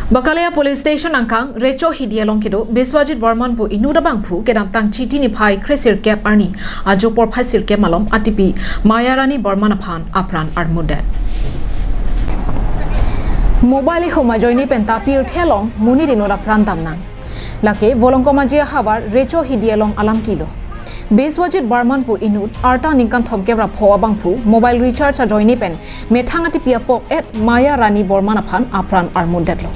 Bakalaya Police Station angkang Recho Hidialong kido Biswajit Barman bu inudabang pu kedam tang chiti ni phai Kresir Cap Arni ajo por phasir ke malom atipi Mayarani Barman aphan apran armudet Mobile home ajoine penta pir thelong muni dinora prantam nang lake volongkomajia habar Recho Hidialong alam kilo Biswajit Barman pu inut arta ningkan thomkebra phowa bangpu mobile recharge ajoine pen methangati pia pok et Mayarani Barman aphan apran armudet lo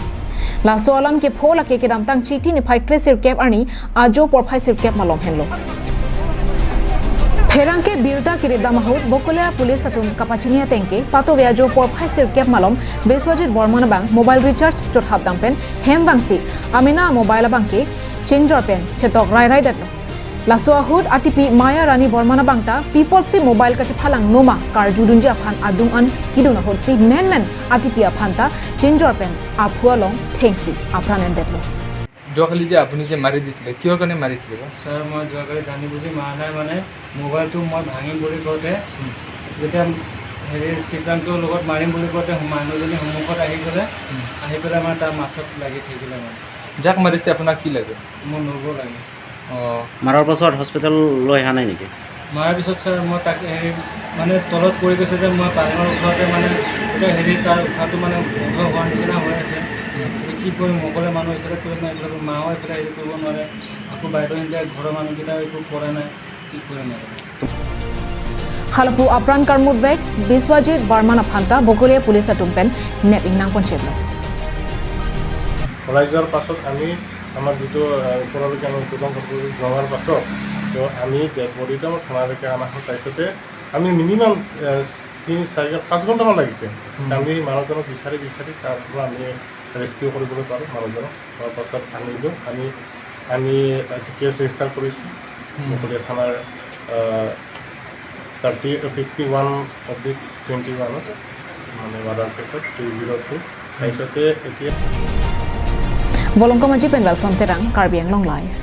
Laso alam ke phola ke kedam tang chiti ni phai Kresir Cap Arni ajo por phasir Cap malom henlo Pherang ke birta kirida mahut Bakalaya Police atun kapachinia tengke pato viajo por phasir Cap malom Biswajit Barman bang mobile recharge chot hab dampen hem bangsi amina mobile bangke changer pen chetok rai rai datlo Laso ahud atipi Mayarani Barman bangta people si mobile ka phalang noma kar judunja phan adung an kiduna hol si men atipi aphanta changer pen aphua long thengsi apran and detlo যোৱাকালি যে আপুনি যে মাৰি দিছিলে কিহৰ কাৰণে মাৰিছিলে sir মই যোৱাকালি জানি বুজি মাৰা নাই মানে মোবাইলটো মই ভাঙিম বুলি কওঁতে যেতিয়া হেৰি সিদ্ধান্তৰ লগত মাৰিম বুলি কওঁতে মানুহজনী সন্মুখত আহি পেলাই মানে তাৰ মাথাত লাগি থাকিলে মানে যাক মাৰিছে আপোনাক কি লাগে মোৰ নব লাগে মাৰাৰ পাছত হস্পিটেল লৈ অহা নাই নেকি মাৰাৰ পিছত স্যাৰ মই তাক মানে তলত পৰি গৈছে যে মই পালেঙৰ ওপৰতে মানে এটা হেৰি তাৰ উঠাটো মানে বন্ধ হোৱাৰ নিচিনা হৈ আছে কি কৰিম অকলে মানুহ এইফালে কৰিব নাই এইফালে মাও এইফালে হেৰি কৰিব নোৱাৰে আকৌ বাইদেউ এতিয়া ঘৰৰ মানুহকেইটা একো কৰা নাই কি কৰিম Halapu apran karmut bek Biswajit Barman aphanta Bakalaya Police atumpen net ingnang ponchelo ওলাই যোৱাৰ পাছত আমি আমাৰ যেটো ওপৰলৈকে আমি উৎপাদন কৰি যোৱাৰ পাছত তো আমি ডেড বডিটো আমাৰ থানালৈকে অনা হ'ল তাৰপিছতে আমি মিনিমাম 3-4-5 ঘণ্টামান লাগিছে আমি মানুহজনক বিচাৰি তাৰ পৰা আমি ৰেস্কিউ কৰিবলৈ পাৰোঁ মানুহজনক তাৰ পাছত আনিলোঁ আমি কেছ ৰেজিষ্টাৰ কৰিছোঁ বাকলিয়া থানাৰ 51/21 মানে মাৰ্ডাৰ কেছত 302 তাৰপিছতে এতিয়া Volongkomaji pen Welson Terang Karbi Anglong Live